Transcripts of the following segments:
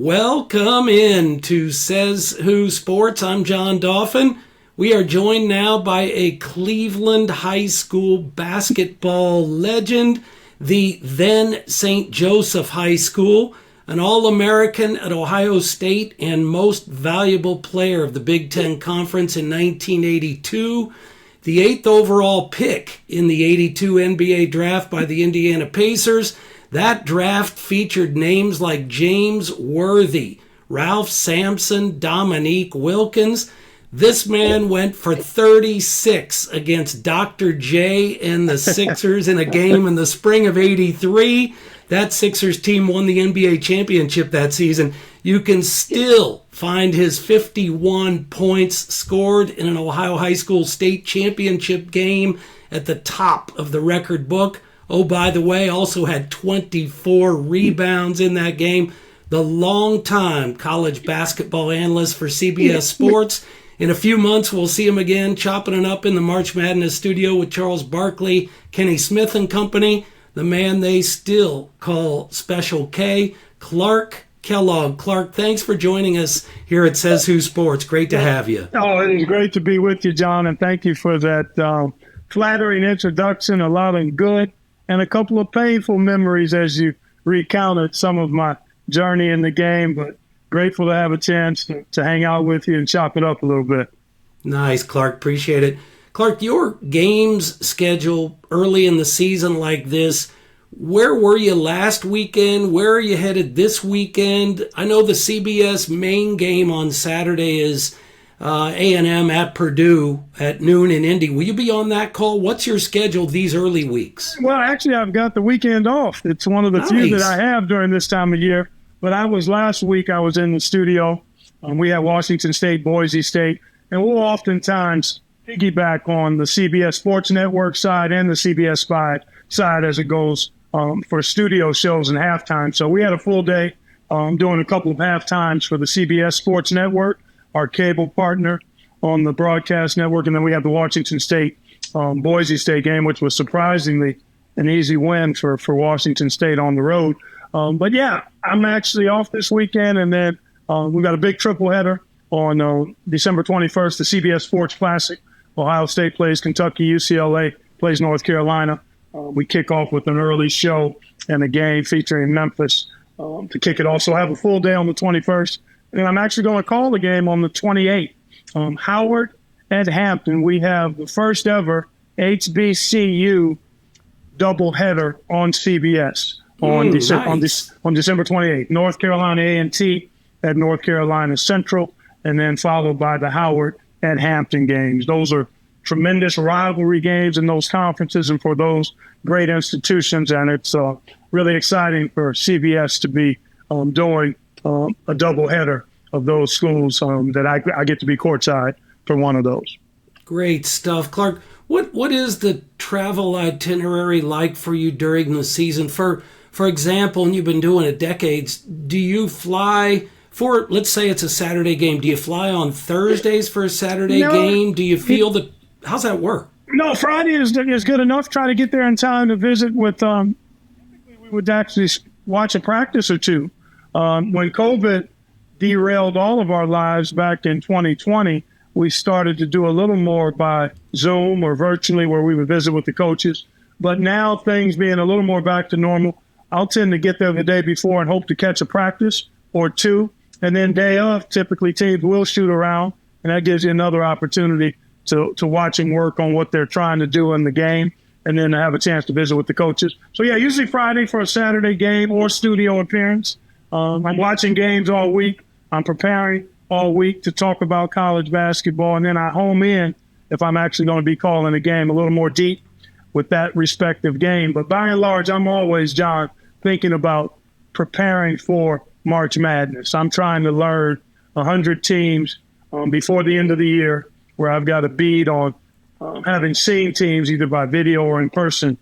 Welcome in to Says Who Sports. I'm John Dauphin. We are joined now by a Cleveland high school basketball legend, the then St. Joseph High School, an All-American at Ohio State and most valuable player of the Big Ten Conference in 1982, the 8th overall pick in the 82 NBA draft by the Indiana Pacers. That draft featured names like James Worthy, Ralph Sampson, Dominique Wilkins. This man went for 36 against Dr. J and the Sixers in a game in the spring of '83. That Sixers team won the NBA championship that season. You can still find his 51 points scored in an Ohio high school state championship game at the top of the record book. Oh, by the way, also had 24 rebounds in that game. The longtime college basketball analyst for CBS Sports. In a few months, we'll see him again chopping it up in the March Madness studio with Charles Barkley, Kenny Smith and company. The man they still call Special K, Clark Kellogg. Clark, thanks for joining us here at Says Who Sports. Great to have you. Oh, it is great to be with you, John, and thank you for that flattering introduction, a lot of good and a couple of painful memories as you recounted some of my journey in the game, but grateful to have a chance to hang out with you and chop it up a little bit. Nice, Clark. Appreciate it. Clark, your games schedule early in the season like this, where were you last weekend? Where are you headed this weekend? I know the CBS main game on Saturday is A&M at Purdue at noon in Indy. Will you be on that call? What's your schedule these early weeks? Well, actually, I've got the weekend off. It's one of the few that I have during this time of year. But last week I was in the studio. We had Washington State, Boise State, and we'll oftentimes piggyback on the CBS Sports Network side and the CBS side as it goes for studio shows and halftime. So we had a full day doing a couple of halftimes for the CBS Sports Network, our cable partner on the broadcast network. And then we have the Washington State, Boise State game, which was surprisingly an easy win for Washington State on the road. But yeah, I'm actually off this weekend. And then we've got a big triple header on December 21st, the CBS Sports Classic. Ohio State plays Kentucky, UCLA plays North Carolina. We kick off with an early show and a game featuring Memphis to kick it off. So I have a full day on the 21st. And I'm actually going to call the game on the 28th. Howard at Hampton, we have the first ever HBCU doubleheader on CBS on December 28th. North Carolina A&T at North Carolina Central, and then followed by the Howard at Hampton games. Those are tremendous rivalry games in those conferences and for those great institutions, and it's really exciting for CBS to be doing a doubleheader of those schools that I get to be courtside for one of those. Great stuff. Clark, what is the travel itinerary like for you during the season? For example, and you've been doing it decades, do you fly for, let's say it's a Saturday game, do you fly on Thursdays for a Saturday game? Do you feel how's that work? No, Friday is good enough. Try to get there in time to visit with, typically we would actually watch a practice or two. When COVID derailed all of our lives back in 2020, we started to do a little more by Zoom or virtually where we would visit with the coaches. But now things being a little more back to normal, I'll tend to get there the day before and hope to catch a practice or two. And then day of, typically teams will shoot around, and that gives you another opportunity to watch and work on what they're trying to do in the game, and then have a chance to visit with the coaches. So yeah, usually Friday for a Saturday game or studio appearance. I'm watching games all week. I'm preparing all week to talk about college basketball, and then I home in if I'm actually going to be calling a game a little more deep with that respective game. But by and large, I'm always, John, thinking about preparing for March Madness. I'm trying to learn 100 teams before the end of the year, where I've got a bead on having seen teams either by video or in person,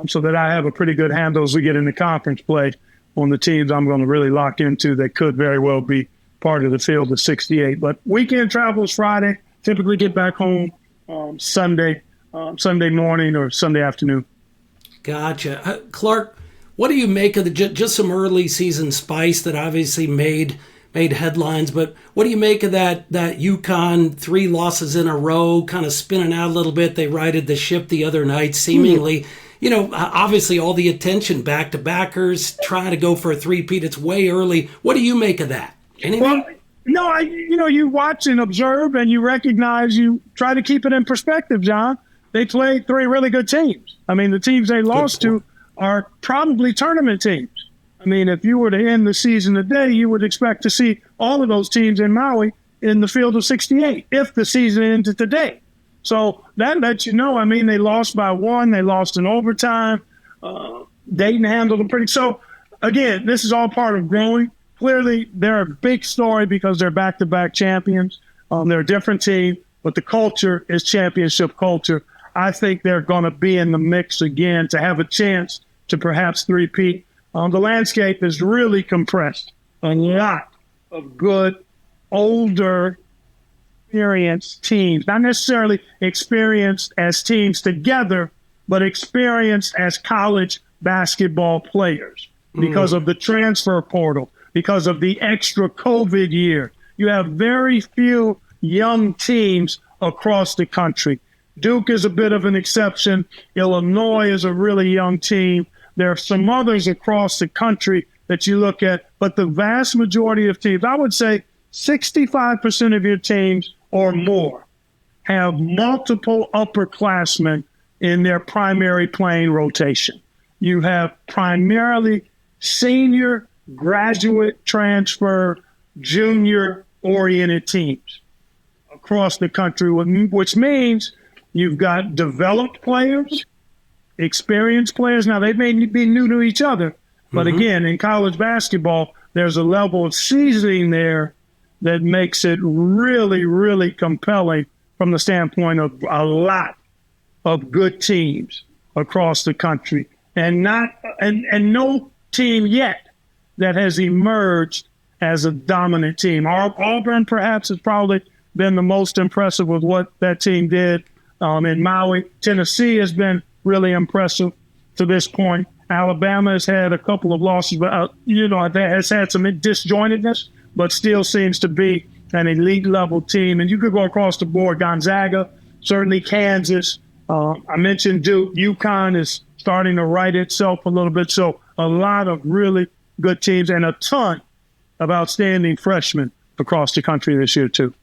so that I have a pretty good handle as we get into conference play on the teams I'm going to really lock into that could very well be part of the field of 68. But weekend travel is Friday. Typically get back home Sunday morning or Sunday afternoon. Gotcha. Clark, What do you make of just some early season spice that obviously made headlines, but what do you make of that UConn 3 losses in a row, kind of spinning out a little bit? They righted the ship the other night, seemingly. Obviously all the attention back-to-backers, trying to go for a three-peat. It's way early. What do you make of that? Anything? Well, no, you watch and observe and you recognize, you try to keep it in perspective, John. They played 3 really good teams. I mean, the teams they lost to are probably tournament teams. I mean, if you were to end the season today, you would expect to see all of those teams in Maui in the field of 68 if the season ended today. So that lets you know, I mean, they lost by 1. They lost in overtime. Dayton handled them pretty. So, again, this is all part of growing. Clearly, they're a big story because they're back-to-back champions. They're a different team, but the culture is championship culture. I think they're going to be in the mix again to have a chance to perhaps three-peat. The landscape is really compressed. A lot of good, older, experienced teams, not necessarily experienced as teams together, but experienced as college basketball players because of the transfer portal, because of the extra COVID year. You have very few young teams across the country. Duke is a bit of an exception. Illinois is a really young team. There are some others across the country that you look at, but the vast majority of teams, I would say 65% of your teams or more, have multiple upperclassmen in their primary playing rotation. You have primarily senior, graduate, transfer, junior-oriented teams across the country, which means you've got developed players, experienced players. Now, they may be new to each other, but again, in college basketball, there's a level of seasoning there that makes it really, really compelling from the standpoint of a lot of good teams across the country, and no team yet that has emerged as a dominant team. Auburn perhaps has probably been the most impressive with what that team did in Maui. Tennessee has been really impressive to this point. Alabama has had a couple of losses, but has had some disjointedness, but still seems to be an elite level team. And you could go across the board. Gonzaga, certainly Kansas. I mentioned Duke. UConn is starting to right itself a little bit. So a lot of really good teams and a ton of outstanding freshmen across the country this year too.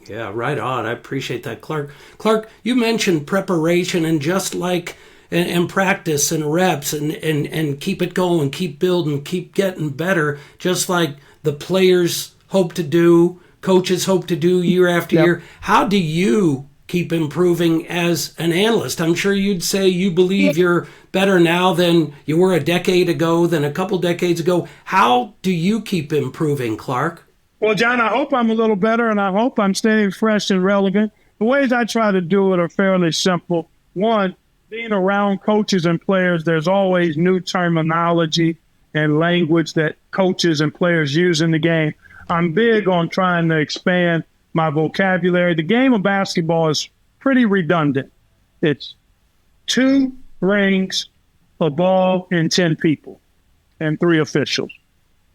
Yeah, right on. I appreciate that, Clark. Clark, you mentioned preparation and just like and practice and reps and keep it going, keep building, keep getting better, just like the players hope to do, coaches hope to do year after year. How do you keep improving as an analyst? I'm sure you'd say you believe you're better now than you were a decade ago, than a couple decades ago. How do you keep improving, Clark? Well, John, I hope I'm a little better, and I hope I'm staying fresh and relevant. The ways I try to do it are fairly simple. One, being around coaches and players, there's always new terminology and language that coaches and players use in the game. I'm big on trying to expand my vocabulary. The game of basketball is pretty redundant. It's 2 rings, a ball, and 10 people, and 3 officials.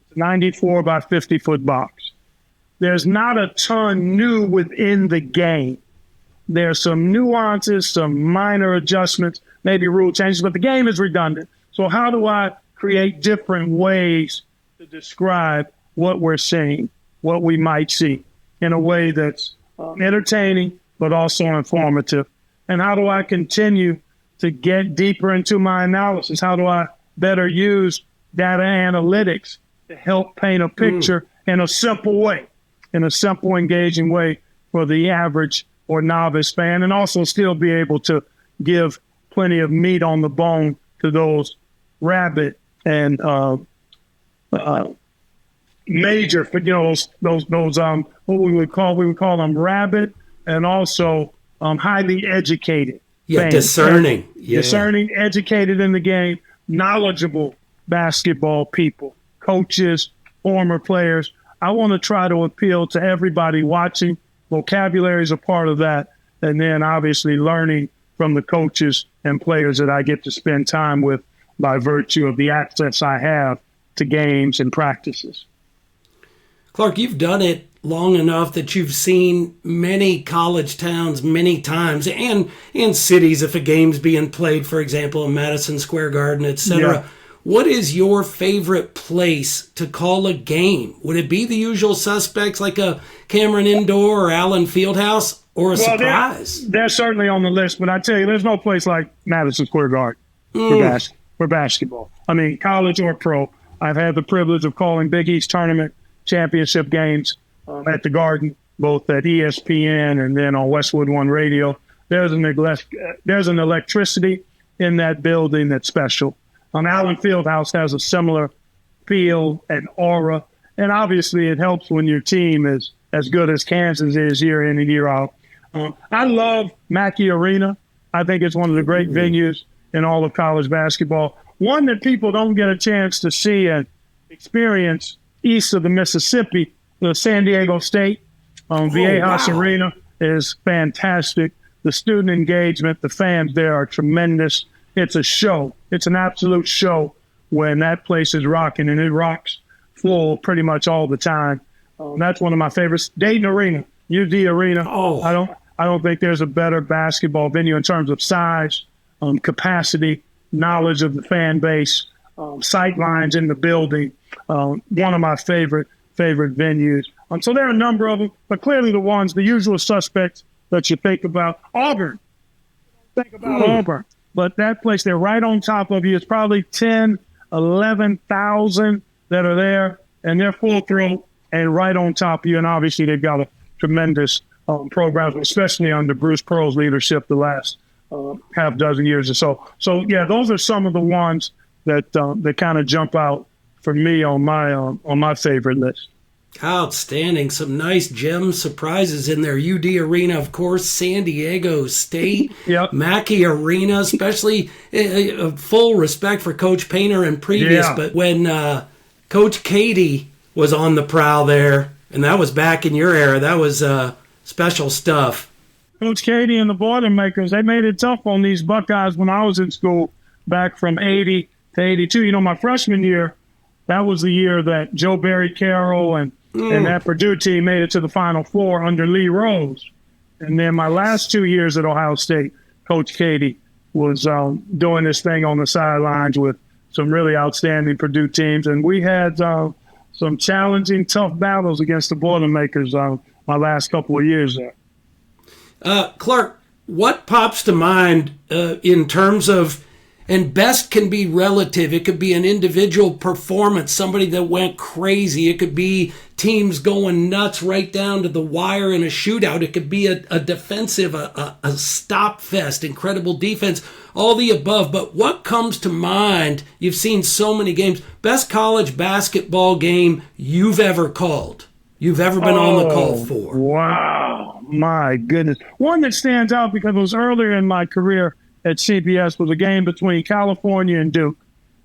It's a 94 by 50-foot box. There's not a ton new within the game. There's some nuances, some minor adjustments, maybe rule changes, but the game is redundant. So how do I create different ways to describe what we're seeing, what we might see, in a way that's entertaining but also informative? And how do I continue to get deeper into my analysis? How do I better use data analytics to help paint a picture in a simple way, in a simple, engaging way for the average or novice fan, and also still be able to give plenty of meat on the bone to those rabid and major, those what we would call them rabid and also highly educated. Yeah, fans. discerning. Discerning, educated in the game, knowledgeable basketball people, coaches, former players. I want to try to appeal to everybody watching. Vocabulary is a part of that. And then obviously learning from the coaches and players that I get to spend time with by virtue of the access I have to games and practices. Clark, you've done it long enough that you've seen many college towns many times and cities if a game's being played, for example, in Madison Square Garden, etc. Yeah. What is your favorite place to call a game? Would it be the usual suspects like a Cameron Indoor or Allen Fieldhouse or a surprise? They're certainly on the list, but I tell you, there's no place like Madison Square Garden for basketball. I mean, college or pro. I've had the privilege of calling Big East tournament championship games at the Garden, both at ESPN and then on Westwood One Radio. There's an electricity in that building that's special. Allen Fieldhouse has a similar feel and aura, and obviously it helps when your team is as good as Kansas is year in and year out. I love McHale Arena. I think it's one of the great venues in all of college basketball. One that people don't get a chance to see and experience east of the Mississippi, the San Diego State. Viejas Arena is fantastic. The student engagement, the fans there are tremendous. It's a show. It's an absolute show when that place is rocking, and it rocks full pretty much all the time. That's one of my favorites. Dayton Arena, UD Arena. I don't think there's a better basketball venue in terms of size, capacity, knowledge of the fan base, sight lines in the building. One of my favorite venues. So there are a number of them, but clearly the usual suspects that you think about. Auburn. Think about Auburn. But that place, they're right on top of you. It's probably 10, 11,000 that are there, and they're full throat and right on top of you. And obviously they've got a tremendous program, especially under Bruce Pearl's leadership the last half dozen years or so. So, yeah, those are some of the ones that kind of jump out for me on my favorite list. Outstanding. Some nice gem surprises in there. UD Arena, of course, San Diego State, Yep. Mackey Arena, especially full respect for Coach Painter and previous, but when Coach Katie was on the prowl there, and that was back in your era, that was special stuff. Coach Katie and the Boilermakers, they made it tough on these Buckeyes when I was in school back from 80 to 82. You know, my freshman year, that was the year that Joe Barry Carroll and that Purdue team made it to the Final Four under Lee Rose. And then my last 2 years at Ohio State, Coach Katie was doing this thing on the sidelines with some really outstanding Purdue teams. And we had some challenging, tough battles against the Boilermakers my last couple of years there. Clark, what pops to mind in terms of, and best can be relative. It could be an individual performance, somebody that went crazy. It could be teams going nuts right down to the wire in a shootout. It could be a defensive, a stop fest, incredible defense, all the above. But what comes to mind, you've seen so many games, best college basketball game you've ever called, you've ever been on the call for? Wow, my goodness. One that stands out because it was earlier in my career at CBS was a game between California and Duke.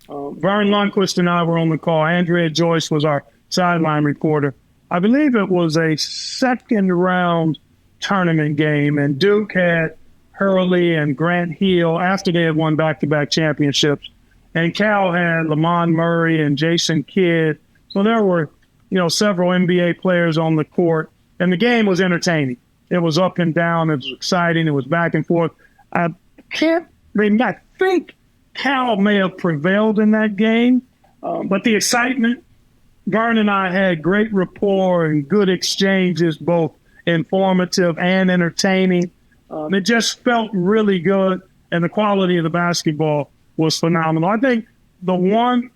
Vern Lundquist and I were on the call. Andrea Joyce was our sideline reporter. I believe it was a second-round tournament game, and Duke had Hurley and Grant Hill after they had won back-to-back championships, and Cal had Lamont Murray and Jason Kidd. So there were, several NBA players on the court, and the game was entertaining. It was up and down. It was exciting. It was back and forth. I think Cal may have prevailed in that game, but the excitement, Vern and I had great rapport and good exchanges, both informative and entertaining. It just felt really good, and the quality of the basketball was phenomenal. I think the one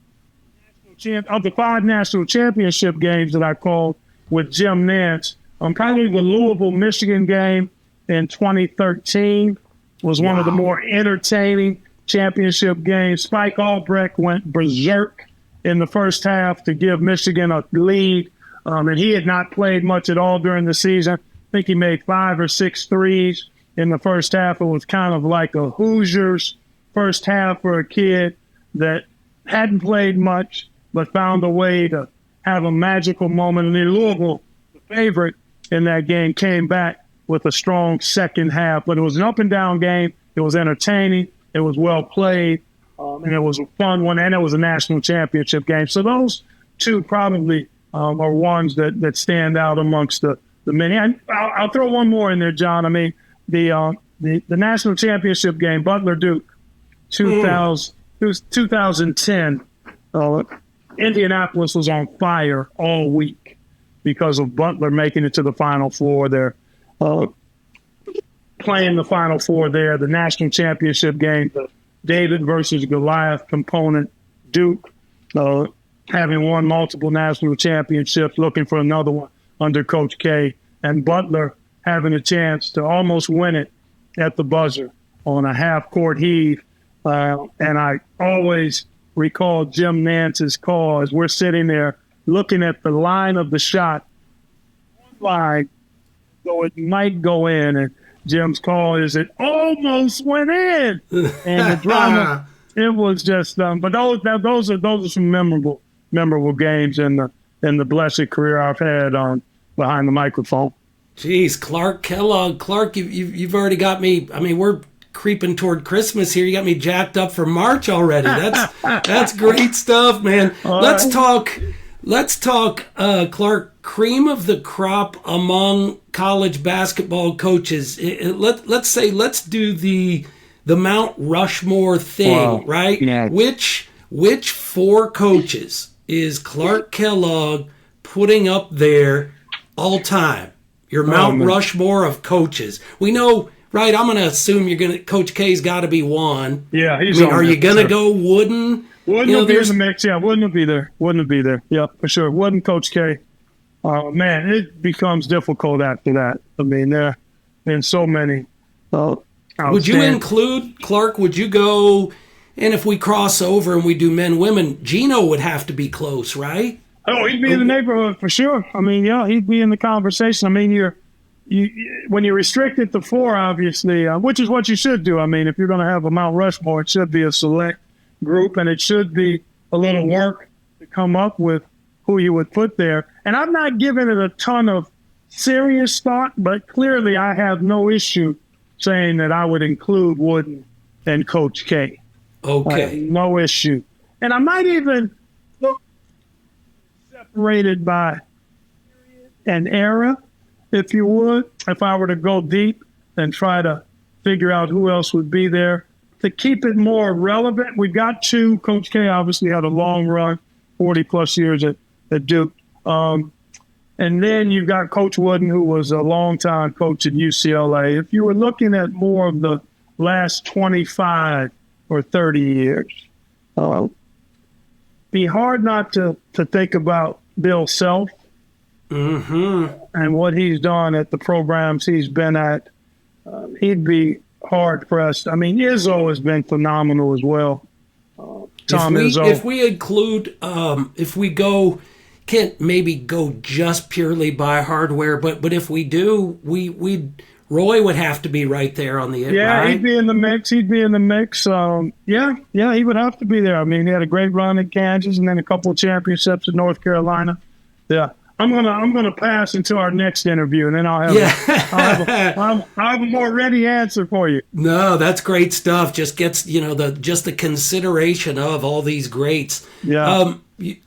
of the 5 national championship games that I called with Jim Nantz, probably the Louisville, Michigan game in 2013 was one of the more entertaining championship games. Spike Albrecht went berserk in the first half to give Michigan a lead, and he had not played much at all during the season. I think he made 5 or 6 threes in the first half. It was kind of like a Hoosiers first half for a kid that hadn't played much but found a way to have a magical moment. And then Louisville, the favorite in that game, came back with a strong second half. But it was an up-and-down game. It was entertaining. It was well played. and it was a fun one, and it was a national championship game. So those two probably are ones that stand out amongst the many. And I'll throw one more in there, John. I mean, the national championship game, Butler-Duke, 2010. Indianapolis was on fire all week because of Butler making it to the Final Four. They're playing the Final Four there, the national championship game, the David versus Goliath component. Duke, having won multiple national championships, looking for another one under Coach K, and Butler having a chance to almost win it at the buzzer on a half-court heave. And I always recall Jim Nantz's call as we're sitting there looking at the line of the shot, line, so it might go in, and Jim's call is it almost went in, and the drama. It was just, but those are some memorable games in the blessed career I've had behind the microphone. Jeez, Kellogg, you've already got me. I mean, we're creeping toward Christmas here. You got me jacked up for March already. That's great stuff, man. Let's talk, Clark, cream of the crop among college basketball coaches. Let's do the Mount Rushmore thing, right? Yeah. Which four coaches is Clark Kellogg putting up there all time? Your Mount Rushmore of coaches. We know, right? I'm going to assume Coach K's got to be one. Yeah, he's. Are you going to go Wooden? Wooden will be in the mix. Yeah, Wooden will be there. Yeah, for sure. Wooden, Coach K. Man, it becomes difficult after that. I mean, there have been so many. Would you include, Clark, would you go, and if we cross over and we do men, women, Gino would have to be close, right? Oh, he'd be in the neighborhood for sure. I mean, yeah, he'd be in the conversation. I mean, when you restrict it to four, obviously, which is what you should do. I mean, if you're going to have a Mount Rushmore, it should be a select group, and it should be a little work to come up with who you would put there. And I'm not giving it a ton of serious thought, but clearly I have no issue saying that I would include Wooden and Coach K. Okay. No issue. And I might even look separated by an era, if you would, if I were to go deep and try to figure out who else would be there. To keep it more relevant, we've got two. Coach K obviously had a long run, 40-plus years at Duke. And then you've got Coach Wooden, who was a longtime coach at UCLA. If you were looking at more of the last 25 or 30 years, be hard not to think about Bill Self and what he's done at the programs he's been at. He'd be hard-pressed. I mean, Izzo has been phenomenal as well. Izzo. If we include, if we go... Can't maybe go just purely by hardware, but if we do, Roy would have to be right there on the end. Yeah, right? He'd be in the mix. He would have to be there. I mean, he had a great run at Kansas and then a couple of championships at North Carolina. Yeah, I'm gonna pass until our next interview, and then I'll have a more ready answer for you. No, that's great stuff. Just gets the consideration of all these greats. Yeah.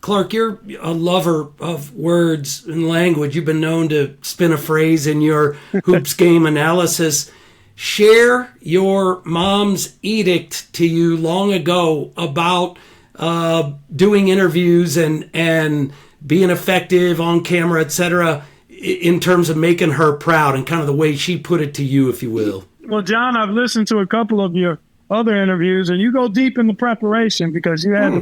Clark, you're a lover of words and language. You've been known to spin a phrase in your hoops game analysis. Share your mom's edict to you long ago about doing interviews and being effective on camera, etc., in terms of making her proud, and kind of the way she put it to you, if you will. Well, John, I've listened to a couple of your other interviews, and you go deep in the preparation because you had to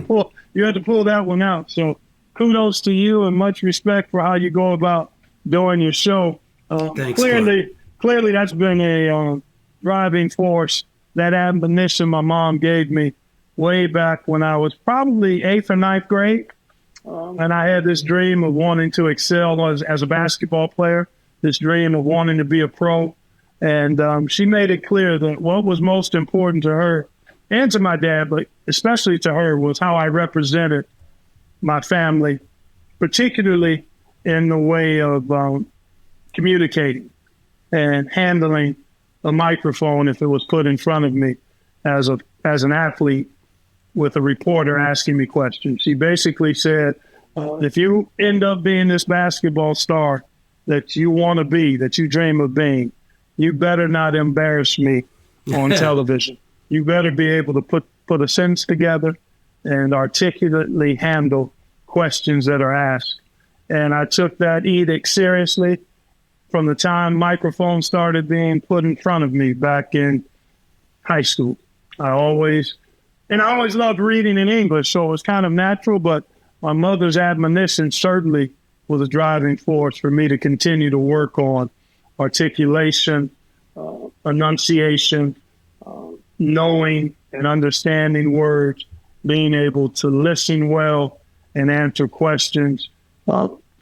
pull that one out. So kudos to you and much respect for how you go about doing your show. Thanks, clearly that's been a driving force, that admonition my mom gave me way back when I was probably 8th or 9th grade. And I had this dream of wanting to excel as a basketball player, this dream of wanting to be a pro. And she made it clear that what was most important to her and to my dad, but especially to her, was how I represented my family, particularly in the way of communicating and handling a microphone if it was put in front of me as an athlete, with a reporter asking me questions. He basically said, if you end up being this basketball star that you want to be, that you dream of being, you better not embarrass me on television. You better be able to put a sentence together and articulately handle questions that are asked. And I took that edict seriously from the time microphones started being put in front of me back in high school. I always loved reading in English, so it was kind of natural, but my mother's admonition certainly was a driving force for me to continue to work on articulation, enunciation, knowing and understanding words, being able to listen well and answer questions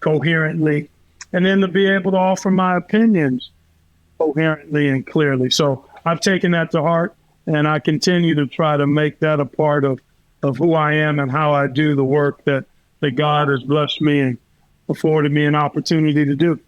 coherently, and then to be able to offer my opinions coherently and clearly. So I've taken that to heart, and I continue to try to make that a part of who I am and how I do the work that God has blessed me and afforded me an opportunity to do.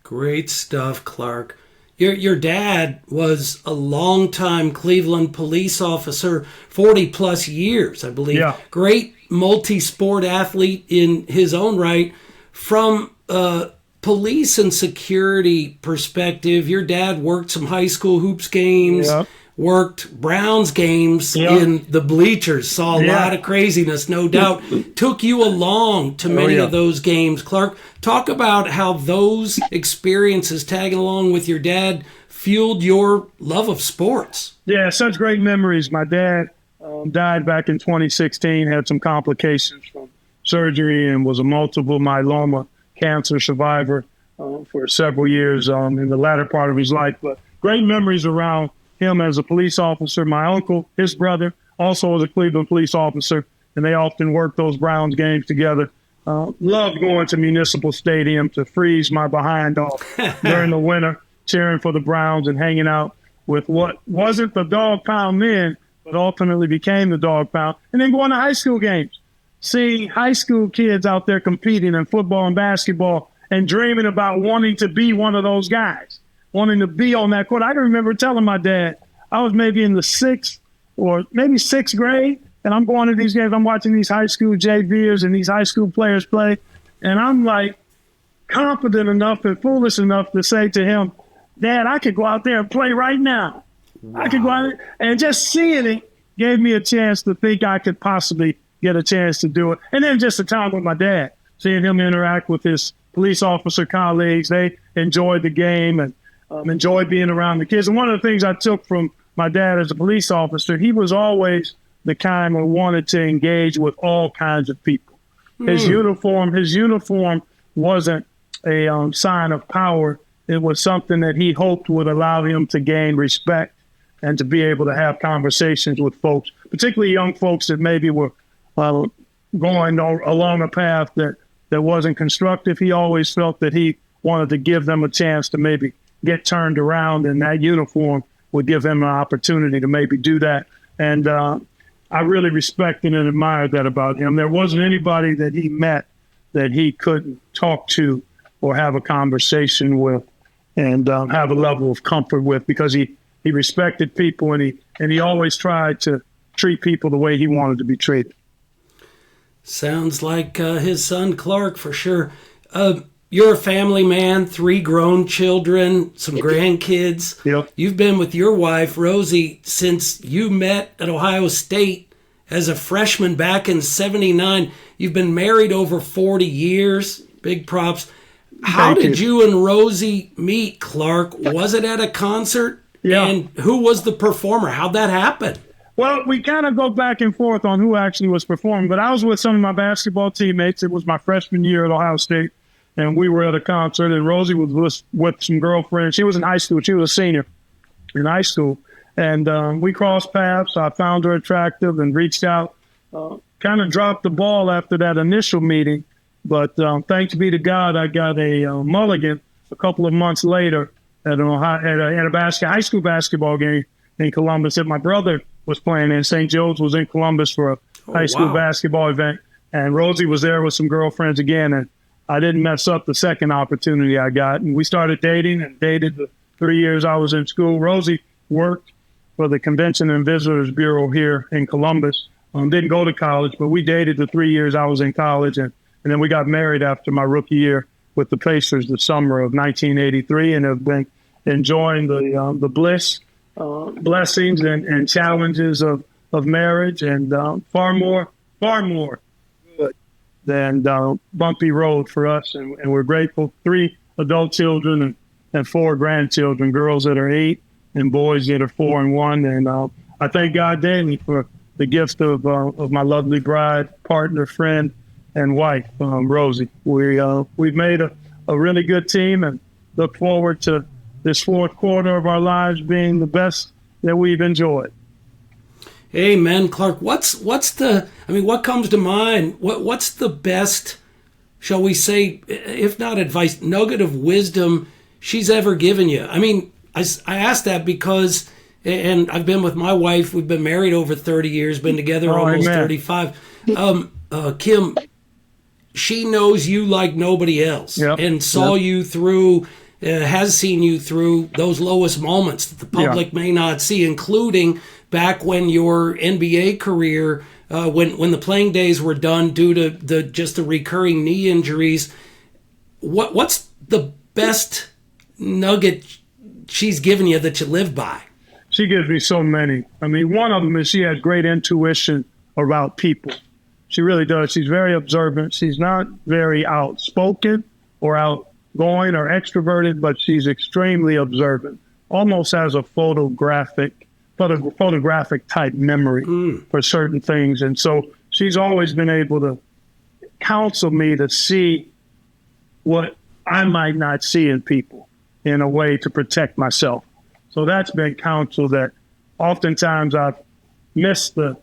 Great stuff, Clark. Your dad was a longtime Cleveland police officer, 40-plus years, I believe. Yeah. Great multi-sport athlete in his own right. From a police and security perspective, your dad worked some high school hoops games, worked Browns games in the bleachers, saw a lot of craziness, no doubt. Took you along to many of those games. Clark, talk about how those experiences tagging along with your dad fueled your love of sports. Yeah, such great memories. My dad died back in 2016, had some complications from surgery, and was a multiple myeloma cancer survivor for several years in the latter part of his life. But great memories around him as a police officer. My uncle, his brother, also was a Cleveland police officer, and they often worked those Browns games together. Loved going to Municipal Stadium to freeze my behind off during the winter, cheering for the Browns and hanging out with what wasn't the dog pound then, but ultimately became the dog pound. And then going to high school games, seeing high school kids out there competing in football and basketball and dreaming about wanting to be one of those guys, wanting to be on that court. I can remember telling my dad, I was maybe in the sixth grade, and I'm going to these games. I'm watching these high school JVers and these high school players play, and I'm like confident enough and foolish enough to say to him, Dad, I could go out there and play right now. Wow. I could go out there. And just seeing it gave me a chance to think I could possibly get a chance to do it. And then just the time with my dad, seeing him interact with his police officer colleagues. They enjoyed the game and enjoyed being around the kids. And one of the things I took from my dad as a police officer, he was always the kind who wanted to engage with all kinds of people. His uniform wasn't a sign of power. It was something that he hoped would allow him to gain respect and to be able to have conversations with folks, particularly young folks that maybe were going along a path that wasn't constructive. He always felt that he wanted to give them a chance to maybe get turned around, and that uniform would give him an opportunity to maybe do that. And I really respected and admired that about him. There wasn't anybody that he met that he couldn't talk to or have a conversation with and have a level of comfort with, because he respected people, and he always tried to treat people the way he wanted to be treated. Sounds like his son, Clark, for sure. You're a family man, 3 grown children, some grandkids. Yep. You've been with your wife, Rosie, since you met at Ohio State as a freshman back in '79. You've been married over 40 years. Big props. How did you and Rosie meet, Clark? Was it at a concert? Yeah. And who was the performer? How'd that happen? Well, we kind of go back and forth on who actually was performing, but I was with some of my basketball teammates. It was my freshman year at Ohio State, and we were at a concert, and Rosie was with some girlfriends. She was in high school. She was a senior in high school, and we crossed paths. I found her attractive and reached out, kind of dropped the ball after that initial meeting, but thanks be to God, I got a mulligan a couple of months later at a high school basketball game in Columbus that my brother was playing in. St. Joe's was in Columbus for a high school basketball event, and Rosie was there with some girlfriends again, and I didn't mess up the second opportunity I got, and we started dating and dated the 3 years I was in school. Rosie worked for the Convention and Visitors Bureau here in Columbus Didn't go to college, but we dated the 3 years I was in college. And then we got married after my rookie year with the Pacers the summer of 1983, and have been enjoying the blessings and challenges of marriage, and far more good than bumpy road for us. And we're grateful. 3 adult children and 4 grandchildren, girls that are 8 and boys that are 4 and 1. And I thank God daily for the gift of my lovely bride, partner, friend, and wife, Rosie. We've made a really good team, and look forward to this fourth quarter of our lives being the best that we've enjoyed. Amen, Clark. What comes to mind? What's the best, shall we say, if not advice, nugget of wisdom she's ever given you? I mean, I asked that because, and I've been with my wife, we've been married over 30 years, been together almost amen. 35. Kim, she knows you like nobody else, and saw you through, has seen you through those lowest moments that the public may not see, including back when your NBA career, when the playing days were done due to the recurring knee injuries. What's the best nugget she's given you that you live by? She gives me so many. I mean, one of them is she has great intuition about people. She really does. She's very observant. She's not very outspoken or outgoing or extroverted, but she's extremely observant, almost has a photographic type memory for certain things. And so she's always been able to counsel me to see what I might not see in people in a way to protect myself. So that's been counsel that oftentimes I've missed the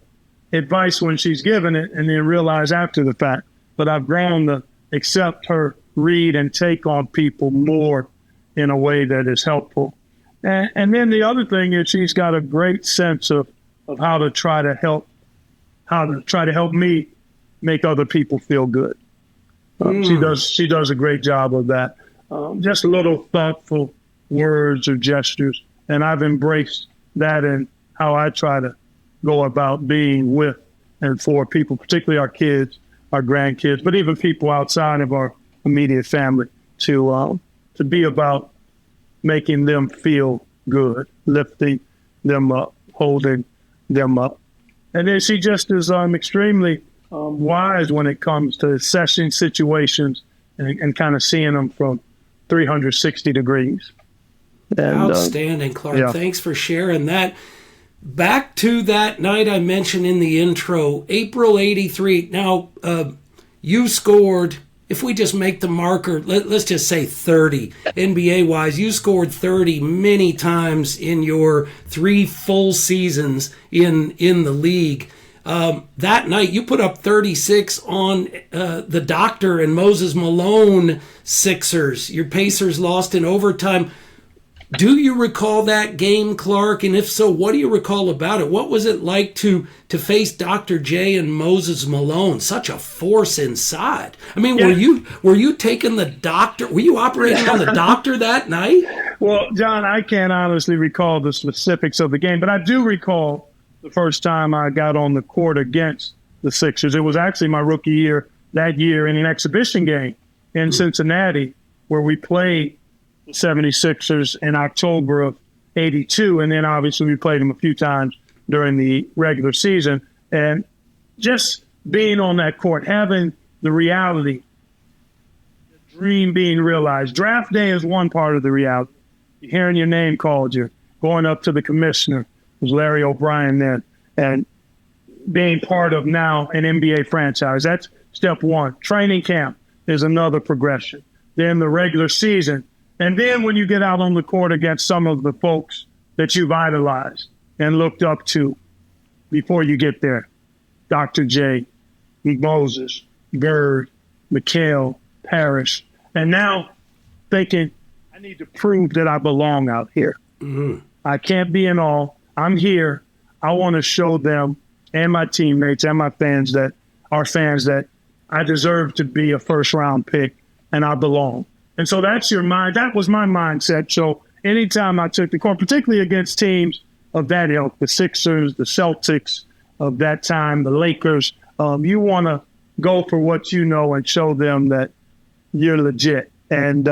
advice when she's given it and then realize after the fact. But I've grown to accept her read and take on people more in a way that is helpful. And then the other thing is she's got a great sense of how to try to help me make other people feel good. She does a great job of that. Just little thoughtful words or gestures. And I've embraced that in how I try to go about being with and for people, particularly our kids, our grandkids, but even people outside of our immediate family, to be about making them feel good, lifting them up, holding them up. And then she just is extremely wise when it comes to assessing situations and kind of seeing them from 360 degrees. And, outstanding, Clark. Thanks for sharing that. Back to that night I mentioned in the intro, April 83. Now, you scored, if we just make the marker, let's just say 30, NBA-wise, you scored 30 many times in your 3 full seasons in the league. That night, you put up 36 on the Doctor and Moses Malone Sixers. Your Pacers lost in overtime. Do you recall that game, Clark? And if so, what do you recall about it? What was it like to face Dr. J and Moses Malone? Such a force inside. I mean, were you taking the Doctor? Were you operating on the Doctor that night? Well, John, I can't honestly recall the specifics of the game, but I do recall the first time I got on the court against the Sixers. It was actually my rookie year that year in an exhibition game in Cincinnati where we played the 76ers in October of 82. And then obviously we played them a few times during the regular season. And just being on that court, having the reality, the dream being realized. Draft day is one part of the reality. You're hearing your name called, you're going up to the commissioner, was Larry O'Brien then, and being part of now an NBA franchise. That's step one. Training camp is another progression. Then the regular season. And then when you get out on the court against some of the folks that you've idolized and looked up to before you get there, Dr. J, Moses, Bird, McHale, Parrish, and now thinking, I need to prove that I belong out here. Mm-hmm. I can't be in all. I'm here. I want to show them and my teammates and my fans that I deserve to be a first-round pick and I belong. And so that's your mind. That was my mindset. So anytime I took the court, particularly against teams of that ilk, the Sixers, the Celtics, of that time, the Lakers. You want to go for what you know and show them that you're legit. And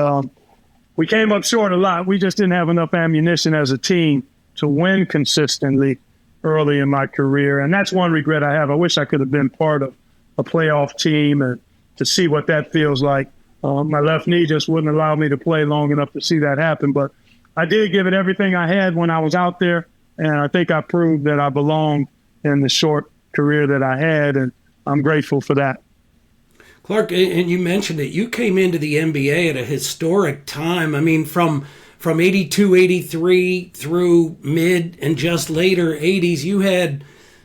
we came up short a lot. We just didn't have enough ammunition as a team to win consistently early in my career. And that's one regret I have. I wish I could have been part of a playoff team and to see what that feels like. My left knee just wouldn't allow me to play long enough to see that happen. But I did give it everything I had when I was out there. And I think I proved that I belonged in the short career that I had. And I'm grateful for that. Clark, and you mentioned it, you came into the NBA at a historic time. I mean, from 82, 83 through mid and just later 80s, you had,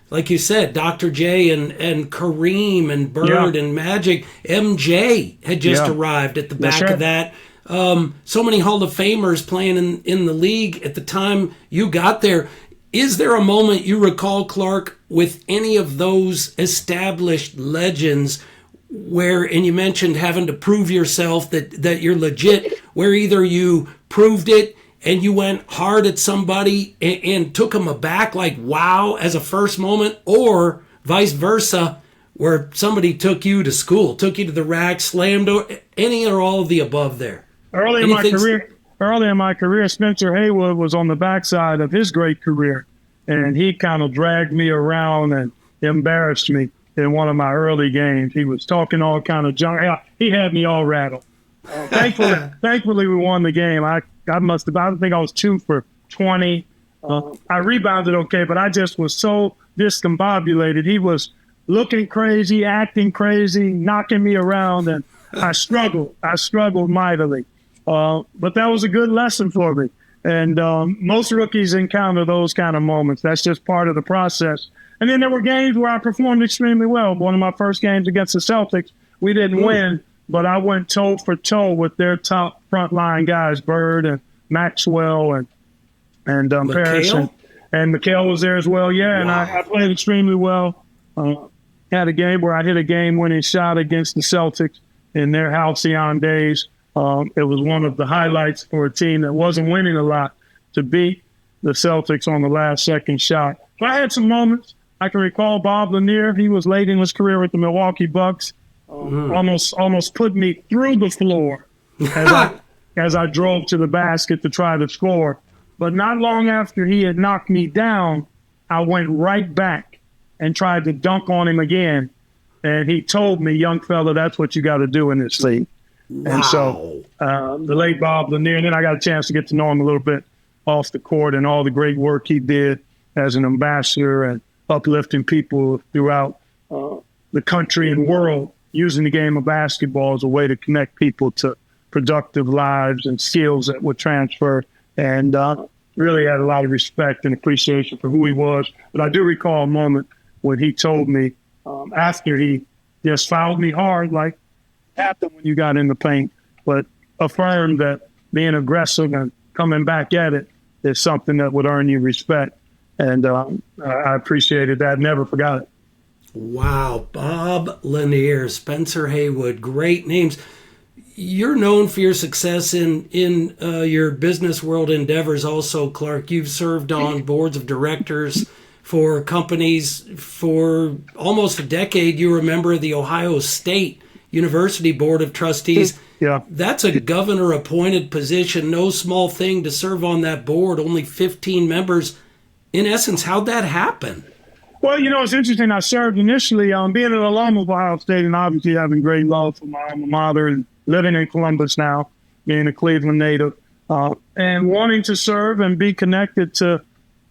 like you said, Dr. J and Kareem and Bird and Magic. MJ had just arrived at the back of that. So many Hall of Famers playing in the league at the time you got there. Is there a moment you recall, Clark, with any of those established legends where, and you mentioned having to prove yourself that you're legit, where either you proved it and you went hard at somebody and took them aback, like wow, as a first moment, or vice versa, where somebody took you to school, took you to the rack, slammed, or any or all of the above there? Early in my career, Spencer Haywood was on the backside of his great career, and he kind of dragged me around and embarrassed me in one of my early games. He was talking all kind of junk. He had me all rattled. Thankfully, we won the game. I think I was 2 for 20. I rebounded okay, but I just was so discombobulated. He was looking crazy, acting crazy, knocking me around, and I struggled. I struggled mightily. But that was a good lesson for me. And most rookies encounter those kind of moments. That's just part of the process. And then there were games where I performed extremely well. One of my first games against the Celtics, we didn't win, but I went toe for toe with their top frontline guys, Bird and Maxwell and Parrish. And McHale was there as well. Yeah, and I played extremely well. Had a game where I hit a game-winning shot against the Celtics in their halcyon days. It was one of the highlights for a team that wasn't winning a lot to beat the Celtics on the last-second shot. So I had some moments. I can recall Bob Lanier. He was late in his career with the Milwaukee Bucks. Almost put me through the floor as I drove to the basket to try to score. But not long after he had knocked me down, I went right back and tried to dunk on him again. And he told me, young fella, that's what you got to do in this league. Wow. And so the late Bob Lanier, and then I got a chance to get to know him a little bit off the court and all the great work he did as an ambassador and uplifting people throughout the country and world, using the game of basketball as a way to connect people to productive lives and skills that would transfer. And really had a lot of respect and appreciation for who he was. But I do recall a moment when he told me after he just fouled me hard, like happened when you got in the paint, but affirmed that being aggressive and coming back at it is something that would earn you respect. And I appreciated that. Never forgot it. Wow. Bob Lanier, Spencer Haywood, great names. You're known for your success in your business world endeavors also, Clark. You've served on boards of directors for companies for almost a decade. You were a member of the Ohio State University Board of Trustees. Yeah. That's a governor-appointed position, no small thing to serve on that board, only 15 members. In essence, how'd that happen? Well, it's interesting. I served initially being an alum of Ohio State and obviously having great love for my alma mater and living in Columbus now, being a Cleveland native, and wanting to serve and be connected to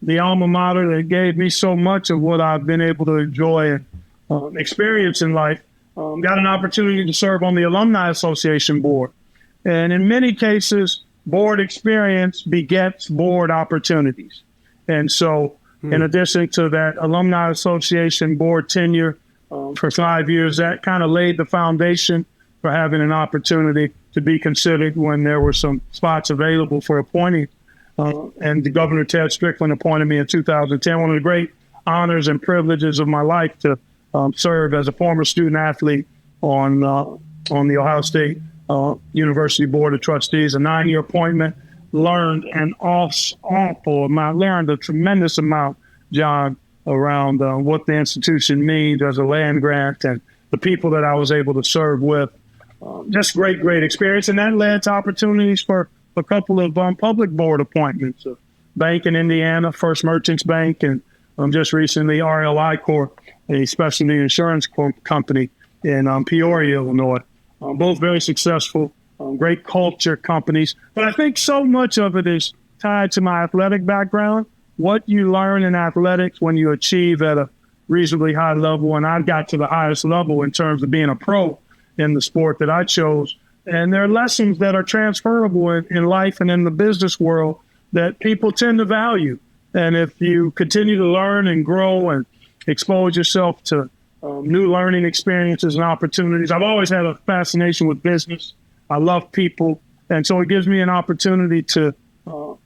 the alma mater that gave me so much of what I've been able to enjoy and experience in life. Got an opportunity to serve on the Alumni Association board. And in many cases, board experience begets board opportunities. And so in addition to that Alumni Association board tenure for 5 years, that kind of laid the foundation for having an opportunity to be considered when there were some spots available for appointing. And the Governor Ted Strickland appointed me in 2010, one of the great honors and privileges of my life to serve as a former student athlete on the Ohio State University Board of Trustees, a 9-year appointment. Learned a tremendous amount, John, around what the institution means as a land grant and the people that I was able to serve with. Just great experience. And that led to opportunities for a couple of public board appointments. A bank in Indiana, First Merchants Bank, and just recently RLI Corp, a specialty insurance company in Peoria, Illinois. Both very successful, great culture companies. But I think so much of it is tied to my athletic background. What you learn in athletics when you achieve at a reasonably high level, and I got to the highest level in terms of being a pro in the sport that I chose. And there are lessons that are transferable in life and in the business world that people tend to value. And if you continue to learn and grow and expose yourself to new learning experiences and opportunities. I've always had a fascination with business. I love people. And so it gives me an opportunity to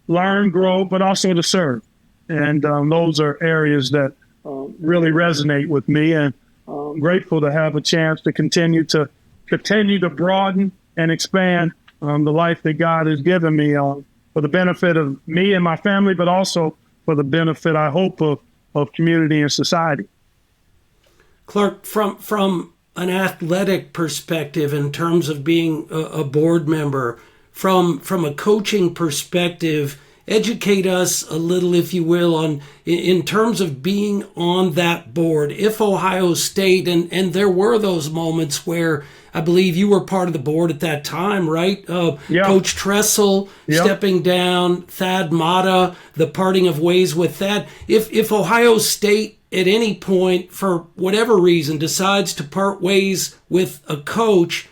learn, grow, but also to serve. And those are areas that really resonate with me. And I'm grateful to have a chance to continue to broaden and expand the life that God has given me for the benefit of me and my family, but also for the benefit, I hope, of community and society. Clark, from an athletic perspective, in terms of being a board member, from a coaching perspective, educate us a little, if you will, on in terms of being on that board. If Ohio State, and there were those moments where I believe you were part of the board at that time, right? Yeah. Coach Tressel stepping down, Thad Matta, the parting of ways with Thad. If Ohio State at any point, for whatever reason, decides to part ways with a coach,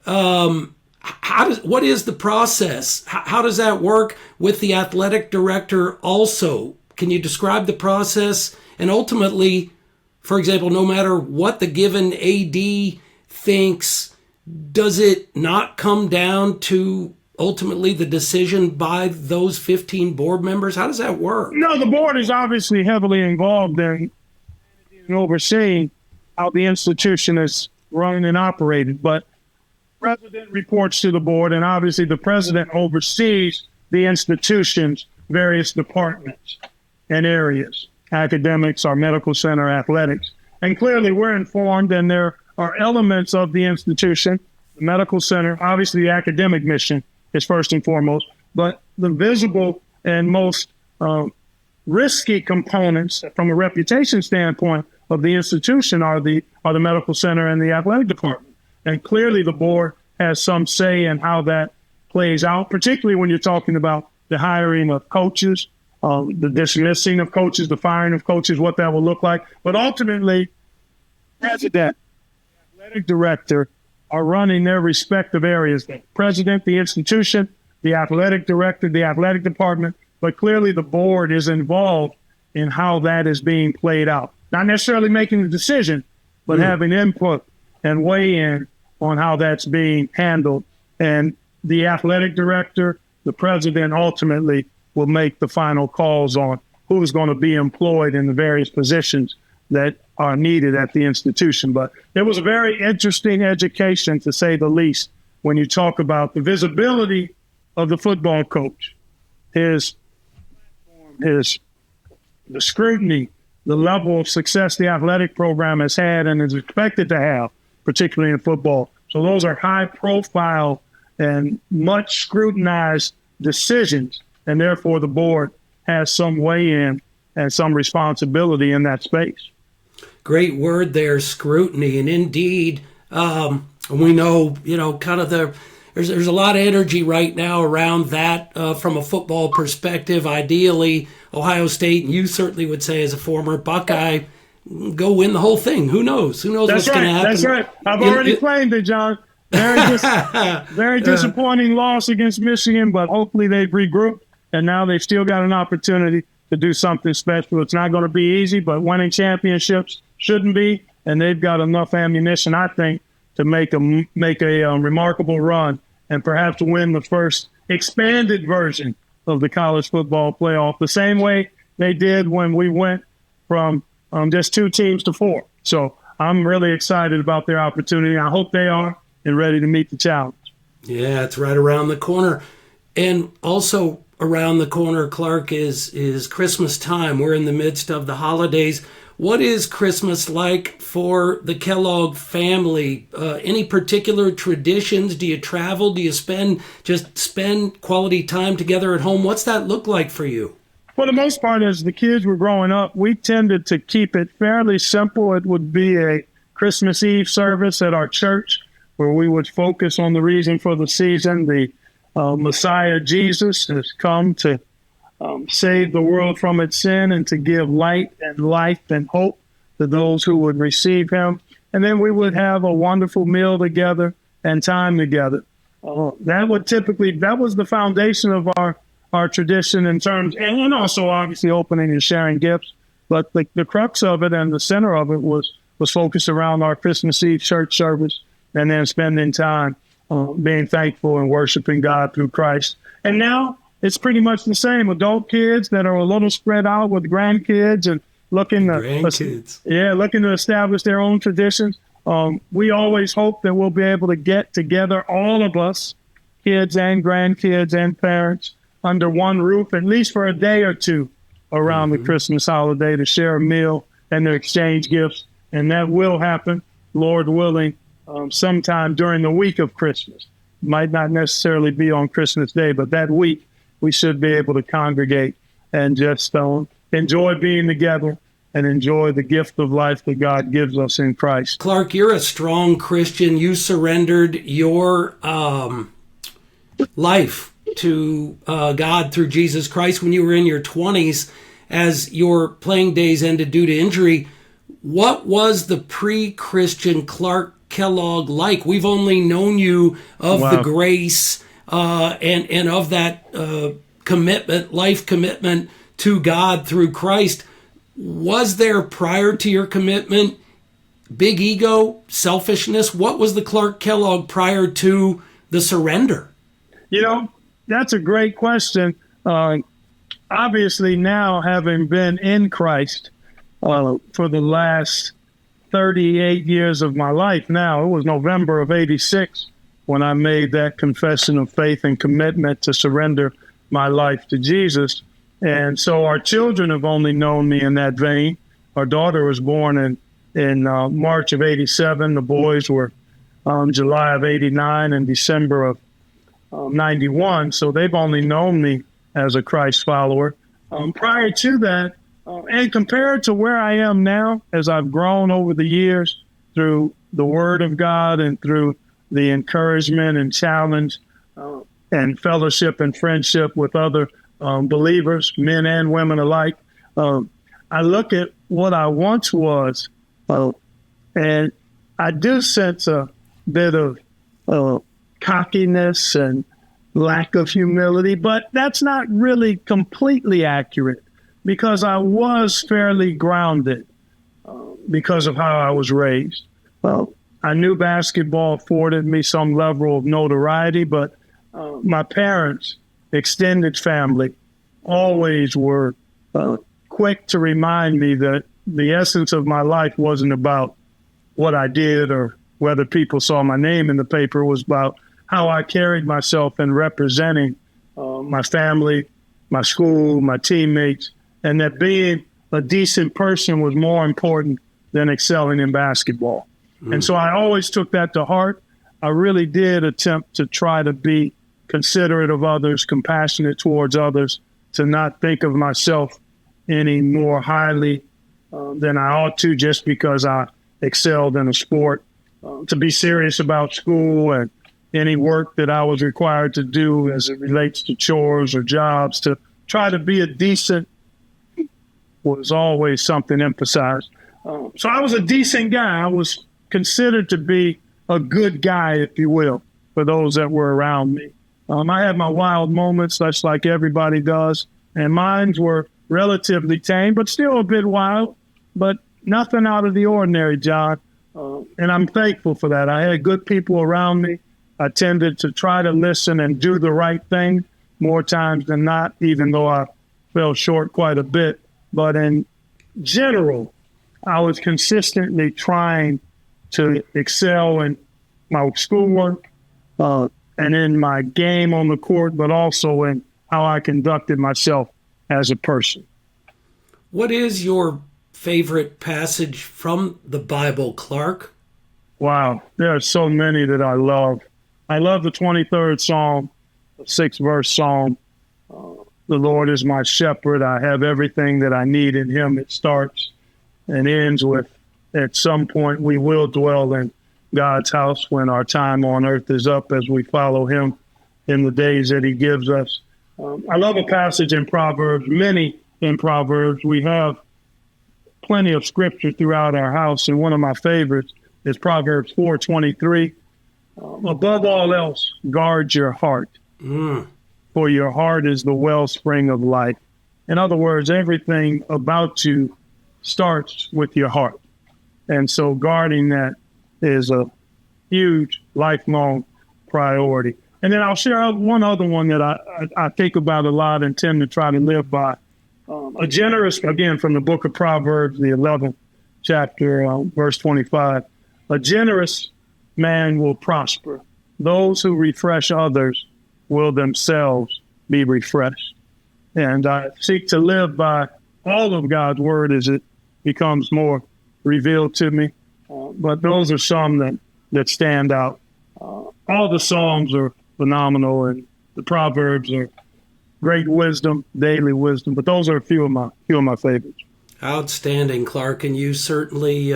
what is the process? How does that work with the athletic director also? Can you describe the process? And ultimately, for example, no matter what the given AD thinks, does it not come down to ultimately the decision by those 15 board members? How does that work? No, the board is obviously heavily involved in overseeing how the institution is run and operated, but the president reports to the board, and obviously the president oversees the institution's various departments and areas, academics, our medical center, athletics. And clearly we're informed, and there are elements of the institution, the medical center, obviously the academic mission is first and foremost, but the visible and most risky components from a reputation standpoint of the institution are the medical center and the athletic department. And clearly the board has some say in how that plays out, particularly when you're talking about the hiring of coaches, the dismissing of coaches, the firing of coaches, what that will look like. But ultimately, the president, the athletic director are running their respective areas. The president, the institution, the athletic director, the athletic department, but clearly the board is involved in how that is being played out. Not necessarily making the decision, but having input and weigh in on how that's being handled. And the athletic director, the president ultimately will make the final calls on who's going to be employed in the various positions that are needed at the institution. But it was a very interesting education, to say the least, when you talk about the visibility of the football coach, the scrutiny, the level of success the athletic program has had and is expected to have, particularly in football. So those are high profile and much scrutinized decisions, and therefore the board has some weigh in and some responsibility in that space. Great word there, scrutiny. And indeed, we know, kind of there's a lot of energy right now around that from a football perspective. Ideally, Ohio State, and you certainly would say as a former Buckeye, go win the whole thing. Who knows? Who knows what's going to happen? That's right. I've already claimed it, John. Very disappointing loss against Michigan, but hopefully they've regrouped, and now they've still got an opportunity to do something special. It's not going to be easy, but winning championships shouldn't be, and they've got enough ammunition, I think, to make a remarkable run and perhaps win the first expanded version of the college football playoff, the same way they did when we went from just 2 teams to 4. So I'm really excited about their opportunity. I hope they are and ready to meet the challenge. Yeah, it's right around the corner. And also, around the corner, Clark, is Christmas time. We're in the midst of the holidays. What is Christmas like for the Kellogg family? Any particular traditions? Do you travel? Do you spend quality time together at home? What's that look like for you? For the most part, as the kids were growing up, we tended to keep it fairly simple. It would be a Christmas Eve service at our church where we would focus on the reason for the season. The Messiah Jesus has come to save the world from its sin and to give light and life and hope to those who would receive him. And then we would have a wonderful meal together and time together. That was the foundation of our tradition in terms, and also obviously opening and sharing gifts. But the crux of it and the center of it was focused around our Christmas Eve church service and then spending time being thankful and worshiping God through Christ. And now it's pretty much the same. Adult kids that are a little spread out with grandkids and looking to establish their own traditions. We always hope that we'll be able to get together, all of us, kids and grandkids and parents, under one roof, at least for a day or two around the Christmas holiday, to share a meal and to exchange gifts. And that will happen, Lord willing, sometime during the week of Christmas. Might not necessarily be on Christmas Day, but that week we should be able to congregate and just enjoy being together and enjoy the gift of life that God gives us in Christ. Clark, you're a strong Christian. You surrendered your life to God through Jesus Christ when you were in your 20s as your playing days ended due to injury. What was the pre-Christian Clark Kellogg like? We've only known you of the grace and of that commitment, life commitment to God through Christ. Was there, prior to your commitment, big ego, selfishness? What was the Clark Kellogg prior to the surrender? That's a great question. Obviously now, having been in Christ for the last 38 years of my life now, it was November of 86 when I made that confession of faith and commitment to surrender my life to Jesus. And so our children have only known me in that vein. Our daughter was born in March of 87. The boys were July of 89 and December of 91. So they've only known me as a Christ follower. Prior to that, and compared to where I am now, as I've grown over the years through the Word of God and through the encouragement and challenge and fellowship and friendship with other believers, men and women alike, I look at what I once was, and I do sense a bit of cockiness and lack of humility, but that's not really completely accurate because I was fairly grounded because of how I was raised. Well, I knew basketball afforded me some level of notoriety, but my parents, extended family, always were quick to remind me that the essence of my life wasn't about what I did or whether people saw my name in the paper. It was about how I carried myself in representing my family, my school, my teammates, and that being a decent person was more important than excelling in basketball. And so I always took that to heart. I really did attempt to try to be considerate of others, compassionate towards others, to not think of myself any more highly than I ought to just because I excelled in a sport, to be serious about school and any work that I was required to do as it relates to chores or jobs, to try to be a decent was always something emphasized. So I was a decent guy. I was considered to be a good guy, if you will, for those that were around me. I had my wild moments, just like everybody does, and mine were relatively tame, but still a bit wild, but nothing out of the ordinary, John. And I'm thankful for that. I had good people around me. I tended to try to listen and do the right thing more times than not, even though I fell short quite a bit. But in general, I was consistently trying to excel in my schoolwork and in my game on the court, but also in how I conducted myself as a person. What is your favorite passage from the Bible, Clark? Wow, there are so many that I love. I love the 23rd Psalm, the 6th verse Psalm. The Lord is my shepherd. I have everything that I need in him. It starts and ends with, at some point, we will dwell in God's house when our time on earth is up as we follow him in the days that he gives us. I love a passage in Proverbs, many in Proverbs. We have plenty of scripture throughout our house, and one of my favorites is Proverbs 4:23. Above all else, guard your heart, for your heart is the wellspring of life. In other words, everything about you starts with your heart. And so guarding that is a huge, lifelong priority. And then I'll share one other one that I think about a lot and tend to try to live by. A generous, again, from the book of Proverbs, the 11th chapter, verse 25. A generous man will prosper. Those who refresh others will themselves be refreshed. And I seek to live by all of God's word as it becomes more revealed to me. But those are some that stand out. All the Psalms are phenomenal, and the Proverbs are great wisdom, daily wisdom. But those are a few of my favorites. Outstanding, Clark, and you certainly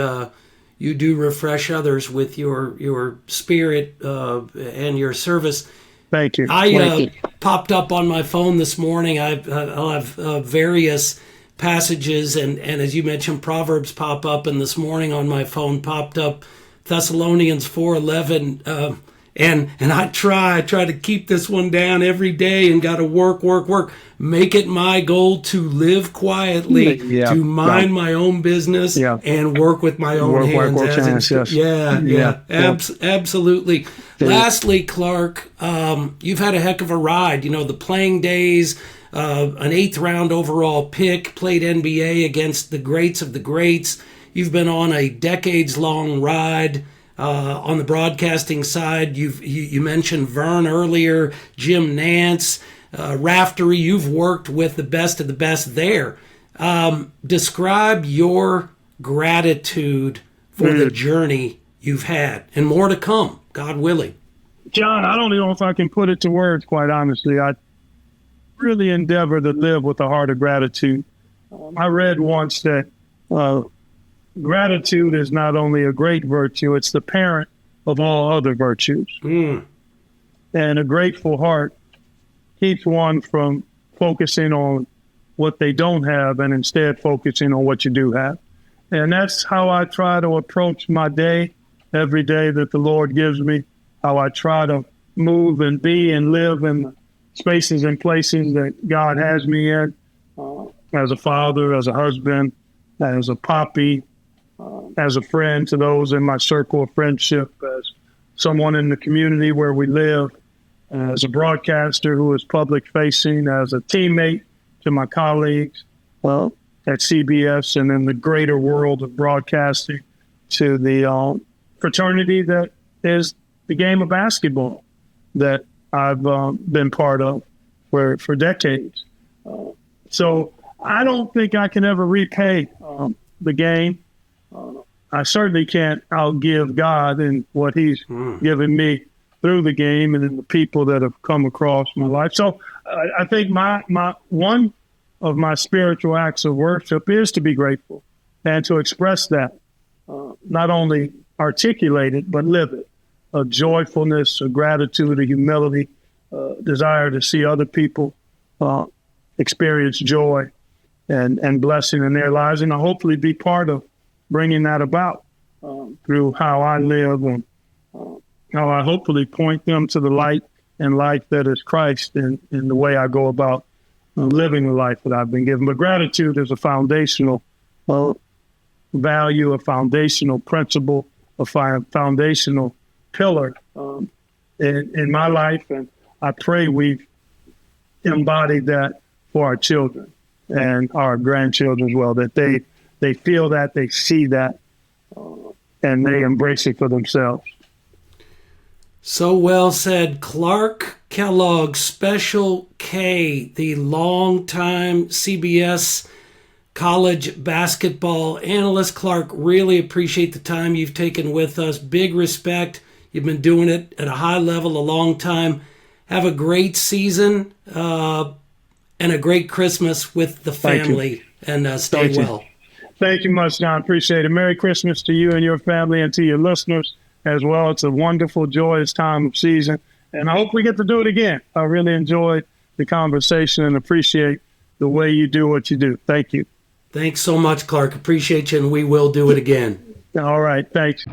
you do refresh others with your spirit and your service. Thank you. I popped up on my phone this morning. I'll have various passages, and as you mentioned, Proverbs pop up, and this morning on my phone popped up Thessalonians 4:11, and I try to keep this one down every day, and got to work, make it my goal to live quietly, to mind my own business, and work with my own hands. Absolutely. Lastly, Clark, you've had a heck of a ride. You know, the playing days, an 8th round overall pick, played NBA against the greats of the greats. You've been on a decades-long ride on the broadcasting side. You mentioned Vern earlier, Jim Nantz, Raftery. You've worked with the best of the best there. Describe your gratitude for the journey you've had, and more to come, God willing. John, I don't know if I can put it to words, quite honestly. I really endeavor to live with a heart of gratitude. I read once that gratitude is not only a great virtue, it's the parent of all other virtues. And a grateful heart keeps one from focusing on what they don't have and instead focusing on what you do have. And that's how I try to approach my day, every day that the Lord gives me, how I try to move and be and live in the spaces and places that God has me in, as a father, as a husband, as a poppy, as a friend to those in my circle of friendship, as someone in the community where we live, as a broadcaster who is public facing, as a teammate to my colleagues at CBS and in the greater world of broadcasting, to the fraternity that is the game of basketball that I've been part of for decades. So I don't think I can ever repay the game. I certainly can't outgive God in what he's given me through the game and in the people that have come across my life. So I think my one of my spiritual acts of worship is to be grateful and to express that, not only articulate it, but live it. A joyfulness, a gratitude, a humility, desire to see other people experience joy and blessing in their lives, and to hopefully be part of bringing that about through how I live and how I hopefully point them to the light and life that is Christ in the way I go about living the life that I've been given. But gratitude is a foundational value, a foundational principle, a foundational pillar in my life, and I pray we've embodied that for our children and our grandchildren as well, that they feel that, they see that, and they embrace it for themselves. So well said. Clark Kellogg, special McKay, the longtime CBS college basketball analyst. Clark, really appreciate the time you've taken with us. Big respect. You've been doing it at a high level a long time. Have a great season and a great Christmas with the family. And stay well. Thank you much, John. Appreciate it. Merry Christmas to you and your family and to your listeners as well. It's a wonderful, joyous time of season. And I hope we get to do it again. I really enjoyed the conversation and appreciate the way you do what you do. Thank you. Thanks so much, Clark. Appreciate you, and we will do it again. All right. Thanks.